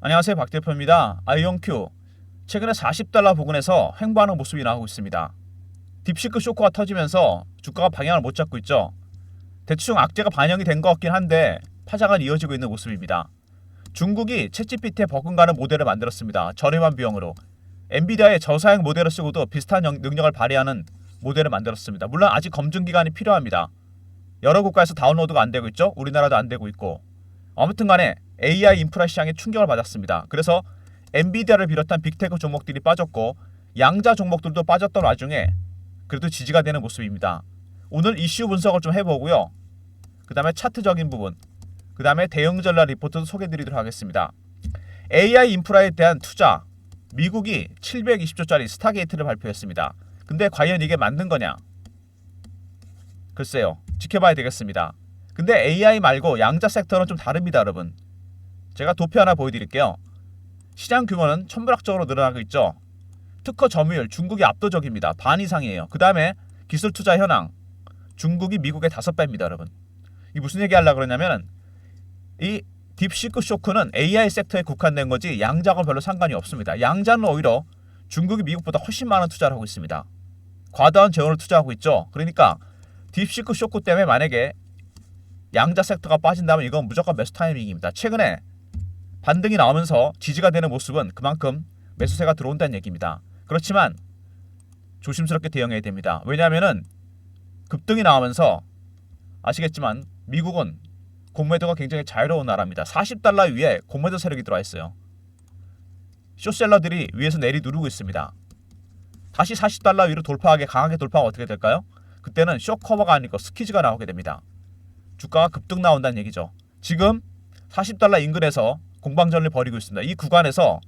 안녕하세요, 박 대표입니다. 아이온큐 최근에 40달러 부근에서 횡보하는 모습이 나오고 있습니다. 딥시크 쇼크가 터지면서 주가가 방향을 못 잡고 있죠. 대충 악재가 반영이 된 것 같긴 한데 파장은 이어지고 있는 모습입니다. 중국이 챗GPT에 버금가는 모델을 만들었습니다. 저렴한 비용으로. 엔비디아의 저사양 모델을 쓰고도 비슷한 능력을 발휘하는 모델을 만들었습니다. 물론 아직 검증 기간이 필요합니다. 여러 국가에서 다운로드가 안 되고 있죠. 우리나라도 안 되고 있고. 아무튼 간에 AI 인프라 시장에 충격을 받았습니다. 그래서 엔비디아를 비롯한 빅테크 종목들이 빠졌고 양자 종목들도 빠졌던 와중에 그래도 지지가 되는 모습입니다. 오늘 이슈 분석을 좀 해보고요. 그 다음에 차트적인 부분, 그 다음에 대응 전략 리포트도 소개해드리도록 하겠습니다. AI 인프라에 대한 투자, 미국이 720조짜리 스타게이트를 발표했습니다. 근데 과연 이게 맞는 거냐? 글쎄요. 지켜봐야 되겠습니다. 근데 AI 말고 양자 섹터는 좀 다릅니다, 여러분. 제가 도표 하나 보여드릴게요. 시장 규모는 천문학적으로 늘어나고 있죠. 특허 점유율 중국이 압도적입니다. 반 이상이에요. 그 다음에 기술 투자 현황 중국이 미국의 5배입니다, 여러분. 이 무슨 얘기 하려고 그러냐면 이 딥시크 쇼크는 AI 섹터에 국한된 거지 양자하고는 별로 상관이 없습니다. 양자는 오히려 중국이 미국보다 훨씬 많은 투자를 하고 있습니다. 과다한 재원을 투자하고 있죠. 그러니까 딥시크 쇼크 때문에 만약에 양자 섹터가 빠진다면 이건 무조건 매수 타이밍입니다. 최근에 반등이 나오면서 지지가 되는 모습은 그만큼 매수세가 들어온다는 얘기입니다. 그렇지만 조심스럽게 대응해야 됩니다. 왜냐하면 급등이 나오면서 아시겠지만 미국은 공매도가 굉장히 자유로운 나라입니다. 40달러 위에 공매도 세력이 들어와 있어요. 숏셀러들이 위에서 내리 누르고 있습니다. 다시 40달러 위로 강하게 돌파하면 어떻게 될까요? 그때는 숏커버가 아니고 스퀴즈가 나오게 됩니다. 주가가 급등 나온다는 얘기죠. 지금 40달러 인근에서 공방전을 벌이고 있습니다. 이 구간에서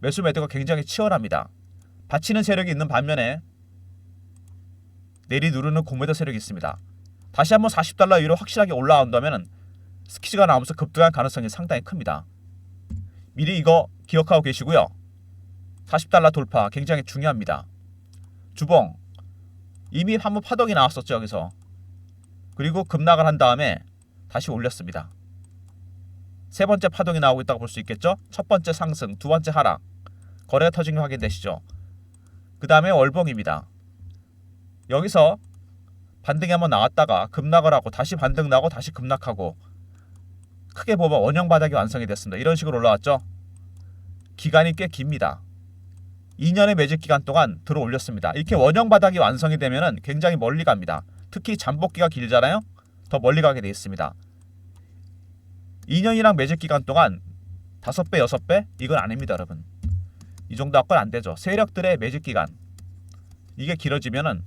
매수 매도가 굉장히 치열합니다. 받치는 세력이 있는 반면에 내리 누르는 공매도 세력이 있습니다. 다시 한번 40달러 위로 확실하게 올라온다면 스퀴즈가 나오면서 급등할 가능성이 상당히 큽니다. 미리 이거 기억하고 계시고요. 40달러 돌파 굉장히 중요합니다. 주봉 이미 한번 파동이 나왔었죠. 여기서. 그리고 급락을 한 다음에 다시 올렸습니다. 세 번째 파동이 나오고 있다고 볼 수 있겠죠. 첫 번째 상승, 두 번째 하락. 거래가 터진 거 확인되시죠. 그 다음에 월봉입니다. 여기서 반등이 한번 나왔다가 급락을 하고 다시 반등 나고 다시 급락하고 크게 보면 원형 바닥이 완성이 됐습니다. 이런 식으로 올라왔죠. 기간이 꽤 깁니다. 2년의 매집 기간 동안 들어 올렸습니다. 이렇게 원형 바닥이 완성이 되면 굉장히 멀리 갑니다. 특히 잠복기가 길잖아요. 더 멀리 가게 되어 있습니다. 2년이랑 매집 기간 동안 5배, 6배? 이건 아닙니다, 여러분. 이 정도 갖고는 안 되죠. 세력들의 매집 기간 이게 길어지면은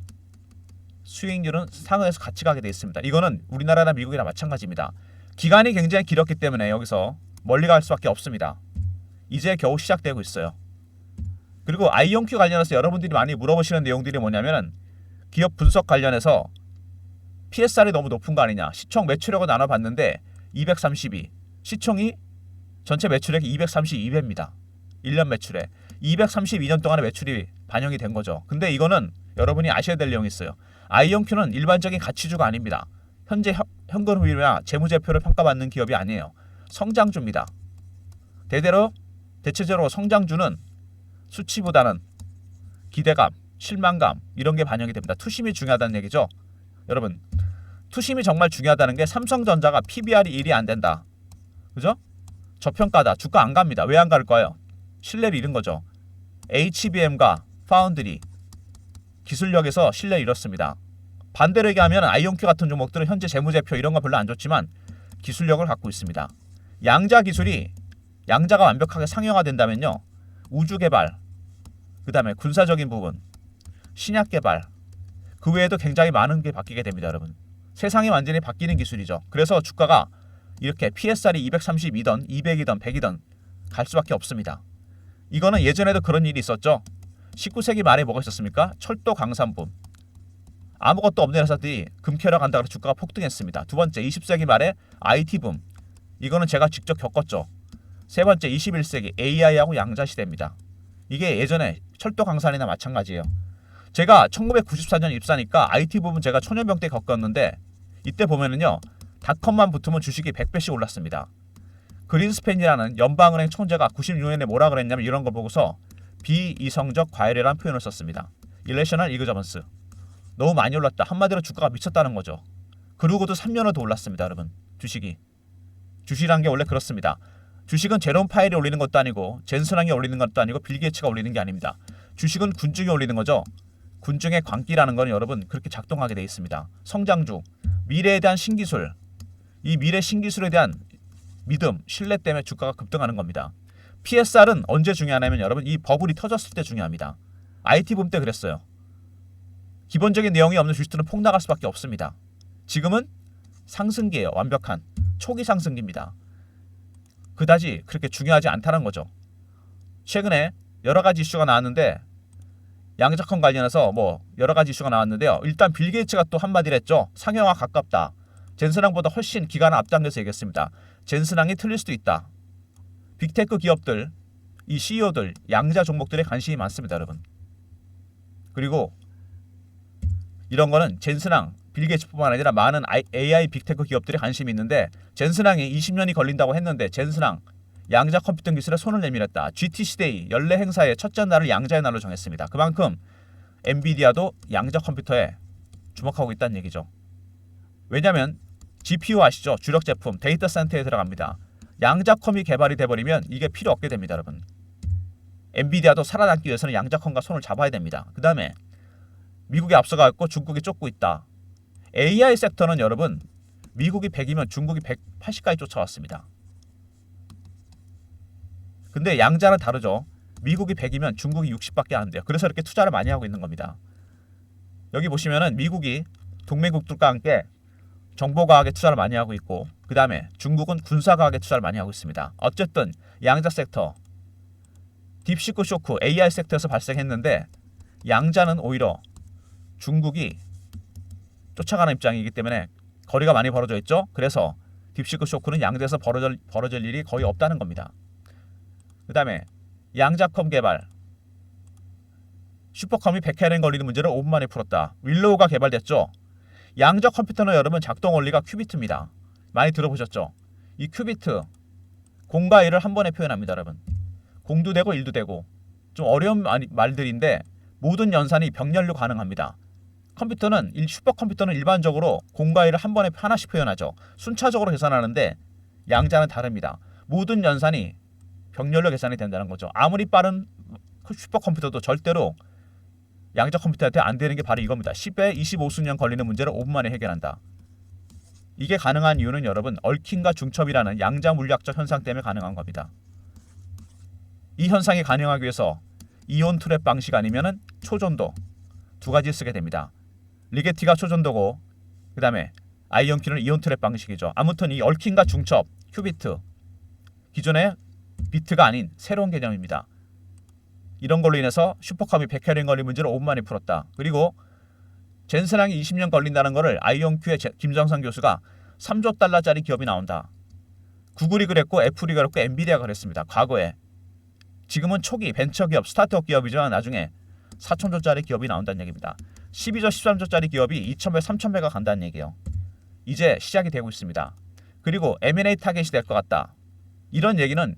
수익률은 상응해서 같이 가게 되어 있습니다. 이거는 우리나라나 미국이나 마찬가지입니다. 기간이 굉장히 길었기 때문에 여기서 멀리 갈 수밖에 없습니다. 이제 겨우 시작되고 있어요. 그리고 아이온큐 관련해서 여러분들이 많이 물어보시는 내용들이 뭐냐면 기업 분석 관련해서 PSR이 너무 높은 거 아니냐. 시총 매출액을 나눠봤는데 232. 시총이 전체 매출액이 232배입니다. 1년 매출에. 232년 동안의 매출이 반영이 된 거죠. 근데 이거는 여러분이 아셔야 될 내용이 있어요. 아이온큐는 일반적인 가치주가 아닙니다. 현재 현금 흐름이나 재무제표를 평가받는 기업이 아니에요. 성장주입니다. 대체적으로 성장주는 수치보다는 기대감, 실망감 이런 게 반영이 됩니다. 투심이 중요하다는 얘기죠. 여러분, 투심이 정말 중요하다는 게 삼성전자가 PBR이 1이 안 된다. 그죠? 저평가다. 주가 안 갑니다. 왜 안 갈 거예요? 신뢰를 잃은 거죠. HBM과 파운드리 기술력에서 신뢰를 잃었습니다. 반대로 얘기하면 아이온큐 같은 종목들은 현재 재무제표 이런 거 별로 안 좋지만 기술력을 갖고 있습니다. 양자 기술이 양자가 완벽하게 상용화된다면요. 우주 개발, 그 다음에 군사적인 부분, 신약 개발 그 외에도 굉장히 많은 게 바뀌게 됩니다, 여러분. 세상이 완전히 바뀌는 기술이죠. 그래서 주가가 이렇게 PSR이 232던, 200이던, 100이던 갈 수밖에 없습니다. 이거는 예전에도 그런 일이 있었죠. 19세기 말에 뭐가 있었습니까? 철도 강산붐. 아무것도 없는 회사들이 금캐러 간다고 해서 주가가 폭등했습니다. 두 번째, 20세기 말에 IT붐. 이거는 제가 직접 겪었죠. 세 번째, 21세기 AI하고 양자 시대입니다. 이게 예전에 철도 강산이나 마찬가지예요. 제가 1994년 입사니까 IT 부분 제가 초년병 때 겪었는데 이때 보면은요. 닷컴만 붙으면 주식이 100배씩 올랐습니다. 그린스팬이라는 연방은행 총재가 96년에 뭐라 그랬냐면 이런 걸 보고서 비이성적 과열이라는 표현을 썼습니다. 일레셔널 이그저번스. 너무 많이 올랐다. 한마디로 주가가 미쳤다는 거죠. 그러고도 3년을 더 올랐습니다. 여러분. 주식이. 주식이란 게 원래 그렇습니다. 주식은 제롬 파일이 올리는 것도 아니고 젠슨왕이 올리는 것도 아니고 빌 게이츠가 올리는 게 아닙니다. 주식은 군중이 올리는 거죠. 군중의 광기라는 건 여러분 그렇게 작동하게 돼 있습니다. 성장주, 미래에 대한 신기술, 이 미래 신기술에 대한 믿음, 신뢰 때문에 주가가 급등하는 겁니다. PSR은 언제 중요하냐면 여러분 이 버블이 터졌을 때 중요합니다. IT 붐 때 그랬어요. 기본적인 내용이 없는 주식들은 폭락할 수밖에 없습니다. 지금은 상승기예요. 완벽한 초기 상승기입니다. 그다지 그렇게 중요하지 않다는 거죠. 최근에 여러 가지 이슈가 나왔는데 양자컴 관련해서 뭐 여러 가지 이슈가 나왔는데요. 일단 빌 게이츠가 또 한마디를 했죠. 상용화 가깝다. 젠슨왕보다 훨씬 기간을 앞당겨서 얘기했습니다. 젠슨왕이 틀릴 수도 있다. 빅테크 기업들, 이 CEO들, 양자 종목들에 관심이 많습니다. 여러분. 그리고 이런 거는 젠슨왕, 빌 게이츠뿐만 아니라 많은 AI 빅테크 기업들이 관심이 있는데 젠슨왕이 20년이 걸린다고 했는데 젠슨왕 양자 컴퓨팅 기술에 손을 내밀었다. GTC 연례 행사의 첫째 날을 양자의 날로 정했습니다. 그만큼 엔비디아도 양자 컴퓨터에 주목하고 있다는 얘기죠. 왜냐하면 GPU 아시죠? 주력 제품 데이터 센터에 들어갑니다. 양자컴이 개발이 돼버리면 이게 필요 없게 됩니다. 여러분. 엔비디아도 살아남기 위해서는 양자컴과 손을 잡아야 됩니다. 그 다음에 미국이 앞서가고 중국이 쫓고 있다. AI 섹터는 여러분 미국이 100이면 중국이 180까지 쫓아왔습니다. 근데 양자는 다르죠. 미국이 100이면 중국이 60밖에 안 돼요. 그래서 이렇게 투자를 많이 하고 있는 겁니다. 여기 보시면은 미국이 동맹국들과 함께 정보과학에 투자를 많이 하고 있고 그 다음에 중국은 군사과학에 투자를 많이 하고 있습니다. 어쨌든 양자 섹터, 딥시크 쇼크 AI 섹터에서 발생했는데 양자는 오히려 중국이 쫓아가는 입장이기 때문에 거리가 많이 벌어져 있죠. 그래서 딥시크 쇼크는 양자에서 벌어질 일이 거의 없다는 겁니다. 그 다음에 양자컴 개발 슈퍼컴이 100회는 걸리는 문제를 5분 만에 풀었다. 윌로우가 개발됐죠. 양자 컴퓨터는 여러분 작동 원리가 큐비트입니다. 많이 들어보셨죠? 이 큐비트 공과 일을 한 번에 표현합니다. 여러분. 공도 되고 일도 되고 좀 어려운 말들인데 모든 연산이 병렬로 가능합니다. 컴퓨터는 슈퍼컴퓨터는 일반적으로 공과 일을 한 번에 하나씩 표현하죠. 순차적으로 계산하는데 양자는 다릅니다. 모든 연산이 병렬로 계산이 된다는 거죠. 아무리 빠른 슈퍼컴퓨터도 절대로 양자 컴퓨터한테 안 되는 게 바로 이겁니다. 10에 25수년 걸리는 문제를 5분 만에 해결한다. 이게 가능한 이유는 여러분 얽힘과 중첩이라는 양자 물리학적 현상 때문에 가능한 겁니다. 이 현상이 가능하기 위해서 이온 트랩 방식 아니면은 초전도 두 가지 쓰게 됩니다. 리게티가 초전도고 그 다음에 아이온큐는 이온 트랩 방식이죠. 아무튼 이 얽힘과 중첩, 큐비트 기존의 비트가 아닌 새로운 개념입니다. 이런 걸로 인해서 슈퍼컴이 100회링 걸린 문제를 5분 만에 풀었다. 그리고 젠슨왕이 20년 걸린다는 거를 아이온큐의 김정선 교수가 3조 달러짜리 기업이 나온다. 구글이 그랬고 애플이 그랬고 엔비디아가 그랬습니다. 과거에. 지금은 초기 벤처기업 스타트업 기업이지만 나중에 4천조짜리 기업이 나온다는 얘기입니다. 12조 13조짜리 기업이 2,000배 3,000배가 간다는 얘기예요. 이제 시작이 되고 있습니다. 그리고 M&A 타겟이 될 것 같다. 이런 얘기는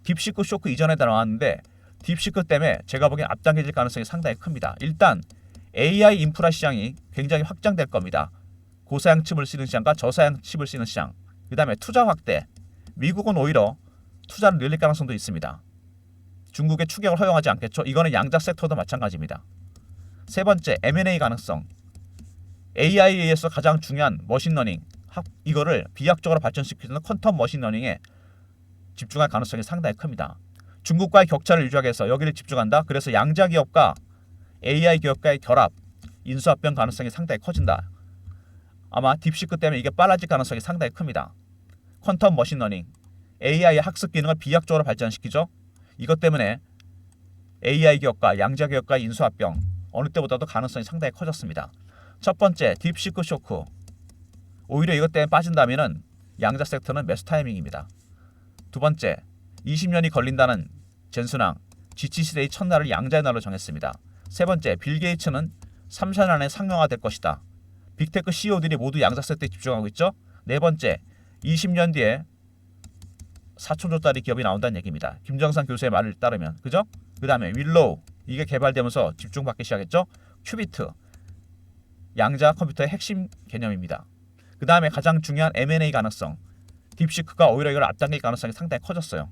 딥시크 쇼크 이전에 다 나왔는데 딥시크 때문에 제가 보기엔 앞당겨질 가능성이 상당히 큽니다. 일단 AI 인프라 시장이 굉장히 확장될 겁니다. 고사양 칩을 쓰는 시장과 저사양 칩을 쓰는 시장. 그 다음에 투자 확대. 미국은 오히려 투자를 늘릴 가능성도 있습니다. 중국의 추격을 허용하지 않겠죠. 이거는 양자 섹터도 마찬가지입니다. 세 번째, M&A 가능성. AI에서 가장 중요한 머신러닝. 이거를 비약적으로 발전시키는 퀀텀 머신러닝에 집중할 가능성이 상당히 큽니다. 중국과의 격차를 유지하기 위해서 여기를 집중한다. 그래서 양자 기업과 AI 기업과의 결합, 인수합병 가능성이 상당히 커진다. 아마 딥시크 때문에 이게 빨라질 가능성이 상당히 큽니다. 퀀텀 머신러닝, AI의 학습 기능을 비약적으로 발전시키죠. 이것 때문에 AI 기업과 양자 기업과의 인수합병 어느 때보다도 가능성이 상당히 커졌습니다. 첫 번째, 딥시크 쇼크. 오히려 이것 때문에 빠진다면 양자 섹터는 매수 타이밍입니다. 두 번째, 20년이 걸린다는 젠슨왕, GTC데이 첫날을 양자의 날로 정했습니다. 세 번째, 빌 게이츠는 3년 안에 상용화될 것이다. 빅테크 CEO들이 모두 양자 섹터에 집중하고 있죠. 네 번째, 20년 뒤에 4천조짜리 기업이 나온다는 얘기입니다. 김정상 교수의 말을 따르면. 그죠? 그 다음에 윌로우 이게 개발되면서 집중받기 시작했죠. 큐비트 양자 컴퓨터의 핵심 개념입니다. 그 다음에 가장 중요한 M&A 가능성 딥시크가 오히려 이걸 앞당길 가능성이 상당히 커졌어요.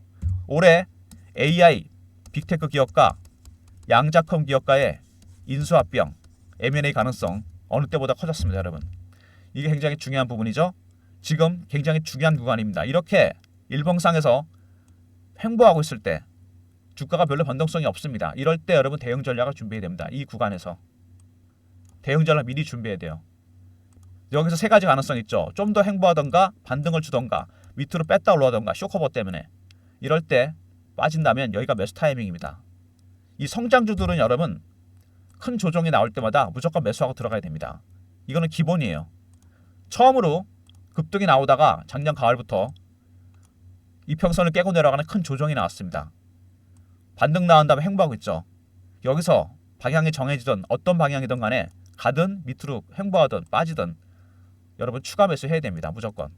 올해 AI 빅테크 기업과 양자컴 기업과의 인수합병 M&A 가능성 어느 때보다 커졌습니다. 여러분 이게 굉장히 중요한 부분이죠. 지금 굉장히 중요한 구간입니다. 이렇게 일봉상에서 횡보하고 있을 때 주가가 별로 변동성이 없습니다. 이럴 때 여러분 대응 전략을 준비해야 됩니다. 이 구간에서 대응 전략 미리 준비해야 돼요. 여기서 세 가지 가능성 있죠. 좀 더 횡보하던가 반등을 주던가 밑으로 뺐다 올라오던가 쇼커버 때문에 이럴 때 빠진다면 여기가 매수 타이밍입니다. 이 성장주들은 여러분 큰 조정이 나올 때마다 무조건 매수하고 들어가야 됩니다. 이거는 기본이에요. 처음으로 급등이 나오다가 작년 가을부터 이평선을 깨고 내려가는 큰 조정이 나왔습니다. 반등 나온 다음에 횡보하고 있죠. 여기서 방향이 정해지던 어떤 방향이든 간에 가든 밑으로 횡보하든 빠지든 여러분 추가 매수 해야 됩니다. 무조건.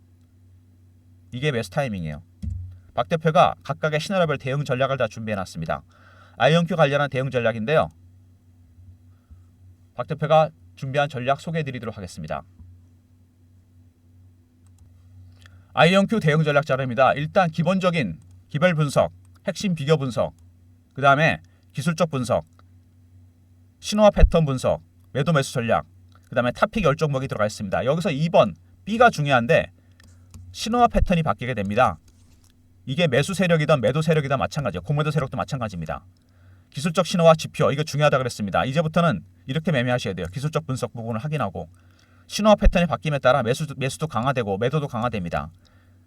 이게 매수 타이밍이에요. 박 대표가 각각의 시나리오별 대응 전략을 다 준비해놨습니다. 아이온큐 관련한 대응 전략인데요. 박 대표가 준비한 전략 소개해드리도록 하겠습니다. 아이온큐 대응 전략 자료입니다. 일단 기본적인 기별 분석, 핵심 비교 분석, 그 다음에 기술적 분석, 신호와 패턴 분석, 매도 매수 전략, 그 다음에 탑픽 10종목이 들어가 있습니다. 여기서 2번 B가 중요한데 신호와 패턴이 바뀌게 됩니다. 이게 매수 세력이든 매도 세력이든 마찬가지예요. 공매도 세력도 마찬가지입니다. 기술적 신호와 지표 이거 중요하다 그랬습니다. 이제부터는 이렇게 매매하셔야 돼요. 기술적 분석 부분을 확인하고 신호와 패턴이 바뀜에 따라 매수도 강화되고 매도도 강화됩니다.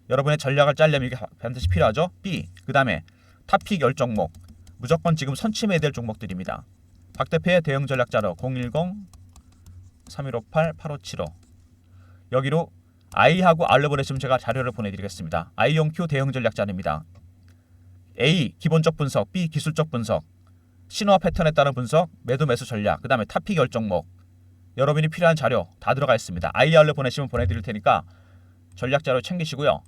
여러분의 전략을 짜려면 이게 반드시 필요하죠. B 그 다음에 탑픽 10종목 무조건 지금 선침해야 될 종목들입니다. 박 대표의 대응 전략 자료 010-3158-8575 여기로 I하고 R로 보내시면 제가 자료를 보내드리겠습니다. I용큐 대응 전략 자료입니다. A 기본적 분석, B 기술적 분석, 신호와 패턴에 따른 분석, 매도 매수 전략, 그 다음에 탑픽 10종목 여러분이 필요한 자료 다 들어가 있습니다. IR로 보내시면 보내드릴 테니까 전략 자료 챙기시고요.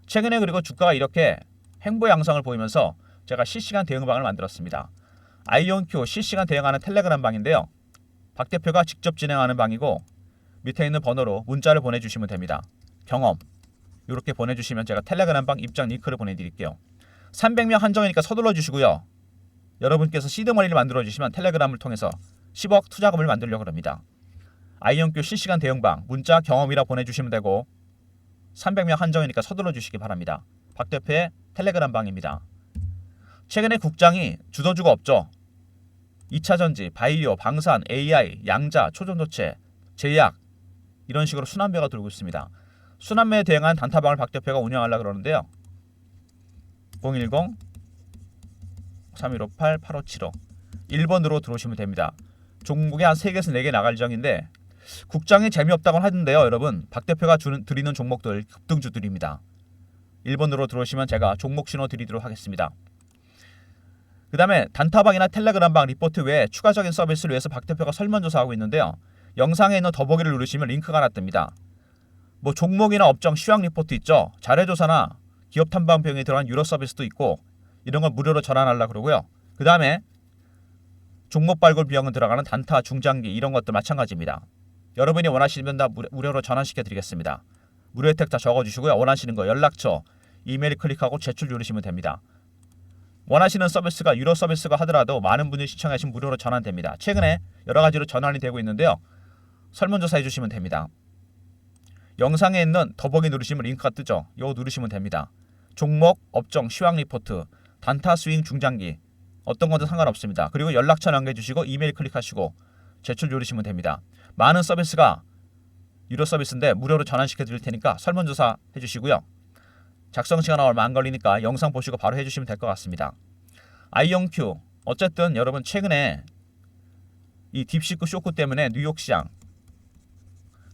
최근에 그리고 주가가 이렇게 횡보 양상을 보이면서 제가 실시간 대응방을 만들었습니다. 아이온큐 실시간 대응하는 텔레그램 방인데요. 박 대표가 직접 진행하는 방이고 밑에 있는 번호로 문자를 보내주시면 됩니다. 경험 이렇게 보내주시면 제가 텔레그램 방 입장 링크를 보내드릴게요. 300명 한정이니까 서둘러 주시고요. 여러분께서 시드머니를 만들어주시면 텔레그램을 통해서 10억 투자금을 만들려고 합니다. 아이온큐 실시간 대응방 문자 경험이라 보내주시면 되고 300명 한정이니까 서둘러 주시기 바랍니다. 박 대표의 텔레그램 방입니다. 최근에 국장이 주도주가 없죠. 2차전지, 바이오, 방산, AI, 양자, 초전도체, 제약 이런 식으로 순환매가 돌고 있습니다. 순환매에 대응한 단타방을 박 대표가 운영하려고 그러는데요. 010-3158-8575 1번으로 들어오시면 됩니다. 종목이 한 3개에서 4개 나갈 예정인데 국장이 재미없다고는 하던데요. 여러분 박 대표가 드리는 종목들 급등주들입니다. 1번으로 들어오시면 제가 종목 신호 드리도록 하겠습니다. 그 다음에 단타방이나 텔레그램방 리포트 외에 추가적인 서비스를 위해서 박 대표가 설문조사하고 있는데요. 영상에 있는 더보기를 누르시면 링크가 하나 뜹니다. 뭐 종목이나 업종 시황 리포트 있죠. 자료조사나 기업 탐방 비용이 들어간 유료 서비스도 있고 이런 걸 무료로 전환하려고 그러고요. 그 다음에 종목 발굴 비용은 들어가는 단타, 중장기 이런 것도 마찬가지입니다. 여러분이 원하시면 다 무료로 전환시켜 드리겠습니다. 무료 혜택 다 적어주시고요. 원하시는 거 연락처, 이메일 클릭하고 제출 누르시면 됩니다. 원하시는 서비스가 유료 서비스가 하더라도 많은 분들이 시청하시면 무료로 전환됩니다. 최근에 여러 가지로 전환이 되고 있는데요. 설문조사 해주시면 됩니다. 영상에 있는 더보기 누르시면 링크가 뜨죠. 이거 누르시면 됩니다. 종목, 업종, 시황 리포트, 단타, 스윙, 중장기 어떤 것도 상관없습니다. 그리고 연락처 남겨주시고 이메일 클릭하시고 제출 누르시면 됩니다. 많은 서비스가 유료 서비스인데 무료로 전환시켜 드릴 테니까 설문조사 해주시고요. 작성 시간 얼마 안 걸리니까 영상 보시고 바로 해주시면 될 것 같습니다. 아이온큐 어쨌든 여러분 최근에 이 딥시크 쇼크 때문에 뉴욕 시장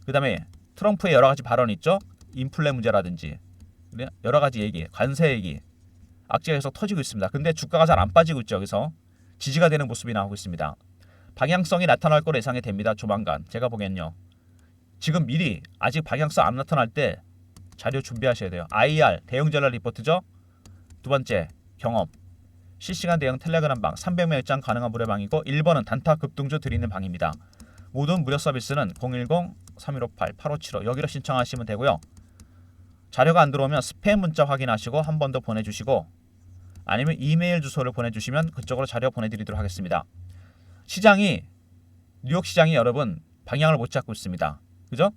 그 다음에 트럼프의 여러 가지 발언이 있죠. 인플레 문제라든지 여러 가지 얘기, 관세 얘기 악재가 계속 터지고 있습니다. 근데 주가가 잘 안 빠지고 있죠. 여기서 지지가 되는 모습이 나오고 있습니다. 방향성이 나타날 거로 예상이 됩니다. 조만간 제가 보기엔요. 지금 미리 아직 방향성 안 나타날 때 자료 준비하셔야 돼요. IR 대응 전략 리포트죠. 두 번째 경험. 실시간 대응 텔레그램 방 300명 입장 가능한 무료 방이고 1번은 단타 급등주 드리는 방입니다. 모든 무료 서비스는 010-3158-8575 여기로 신청하시면 되고요. 자료가 안 들어오면 스팸 문자 확인하시고 한 번 더 보내주시고 아니면 이메일 주소를 보내주시면 그쪽으로 자료 보내드리도록 하겠습니다. 시장이 뉴욕 시장이 여러분 방향을 못 잡고 있습니다. 그죠?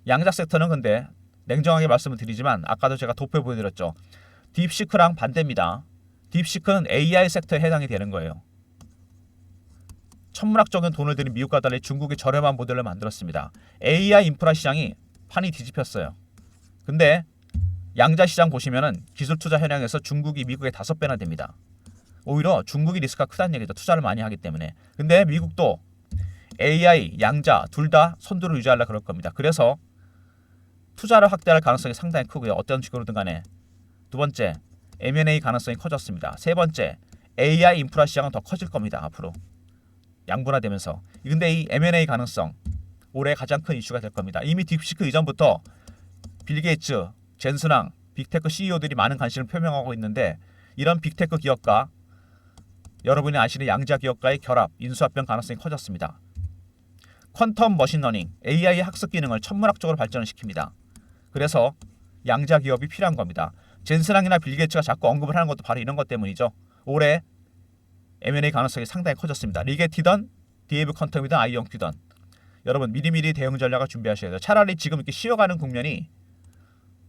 양자 섹터는 근데 냉정하게 말씀을 드리지만 아까도 제가 도표 보여드렸죠. 딥시크랑 반대입니다. 딥시크는 AI 섹터에 해당이 되는 거예요. 천문학적인 돈을 들인 미국과 달리 중국이 저렴한 모델을 만들었습니다. AI 인프라 시장이 판이 뒤집혔어요. 근데 양자 시장 보시면은 기술 투자 현황에서 중국이 미국의 5배나 됩니다. 오히려 중국이 리스크가 크다는 얘기죠. 투자를 많이 하기 때문에. 근데 미국도 AI, 양자 둘 다 선두를 유지하려고 그럴 겁니다. 그래서 투자를 확대할 가능성이 상당히 크고요. 어떤 식으로든 간에. 두 번째, M&A 가능성이 커졌습니다. 세 번째, AI 인프라 시장은 더 커질 겁니다. 앞으로. 양분화되면서. 근데 이 M&A 가능성 올해 가장 큰 이슈가 될 겁니다. 이미 딥시크 이전부터 빌 게이츠, 젠슨왕, 빅테크 CEO들이 많은 관심을 표명하고 있는데 이런 빅테크 기업과 여러분이 아시는 양자 기업과의 결합, 인수합병 가능성이 커졌습니다. 퀀텀 머신러닝, AI 학습 기능을 천문학적으로 발전을 시킵니다. 그래서 양자 기업이 필요한 겁니다. 젠슨왕이나 빌 게이츠가 자꾸 언급을 하는 것도 바로 이런 것 때문이죠. 올해 M&A 가능성이 상당히 커졌습니다. 리게티던, 디에브 퀀텀이든 아이온큐든 여러분 미리미리 대응 전략을 준비하셔야 돼요. 차라리 지금 이렇게 쉬어가는 국면이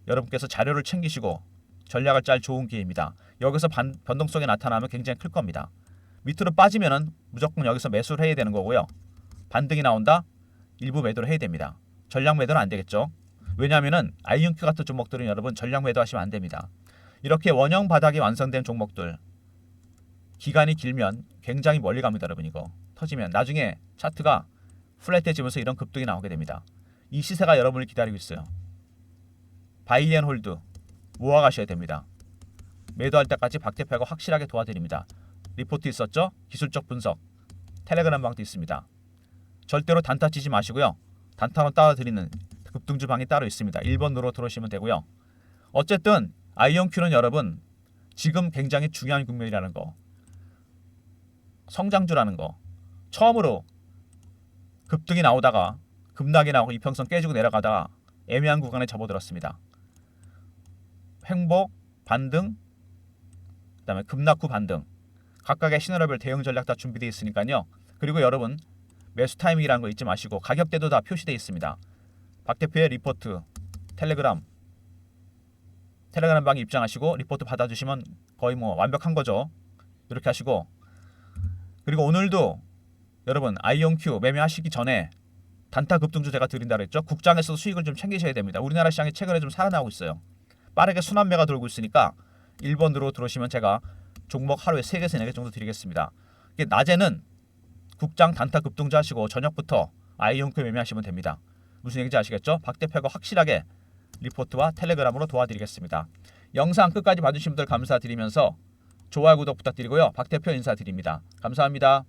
여러분께서 자료를 챙기시고 전략을 짤 좋은 기회입니다. 여기서 변동성이 나타나면 굉장히 클 겁니다. 밑으로 빠지면은 무조건 여기서 매수를 해야 되는 거고요. 반등이 나온다? 일부 매도를 해야 됩니다. 전량 매도는 안 되겠죠. 왜냐하면은 아이온큐 같은 종목들은 여러분 전량 매도하시면 안 됩니다. 이렇게 원형 바닥이 완성된 종목들 기간이 길면 굉장히 멀리 갑니다. 여러분 이거 터지면 나중에 차트가 플랫해지면서 이런 급등이 나오게 됩니다. 이 시세가 여러분을 기다리고 있어요. 바이앤홀드 모아가셔야 됩니다. 매도할 때까지 박 대표가 확실하게 도와드립니다. 리포트 있었죠? 기술적 분석 텔레그램 방도 있습니다. 절대로 단타 치지 마시고요. 단타로 따라드리는 급등주 방이 따로 있습니다. 1번으로 들어오시면 되고요. 어쨌든 아이온큐는 여러분 지금 굉장히 중요한 국면이라는 거 성장주라는 거 처음으로 급등이 나오다가 급락이 나오고 이평선 깨지고 내려가다가 애매한 구간에 접어들었습니다. 횡보, 반등, 그 다음에 급락 후 반등 각각의 시나리오별 대응 전략 다 준비되어 있으니까요. 그리고 여러분 매수 타이밍이라는 거 잊지 마시고 가격대도 다 표시되어 있습니다. 박 대표의 리포트 텔레그램 방에 입장하시고 리포트 받아주시면 거의 뭐 완벽한 거죠. 이렇게 하시고 그리고 오늘도 여러분 아이온큐 매매하시기 전에 단타 급등주 제가 드린다 그랬죠. 국장에서도 수익을 좀 챙기셔야 됩니다. 우리나라 시장이 최근에 좀 살아나고 있어요. 빠르게 순환매가 돌고 있으니까 1번으로 들어오시면 제가 종목 하루에 3개에서 4개 정도 드리겠습니다. 낮에는 국장 단타 급등주 하시고 저녁부터 아이온큐 매매하시면 됩니다. 무슨 얘기인지 아시겠죠? 박 대표가 확실하게 리포트와 텔레그램으로 도와드리겠습니다. 영상 끝까지 봐주신 분들 감사드리면서 좋아요 구독 부탁드리고요. 박 대표 인사드립니다. 감사합니다.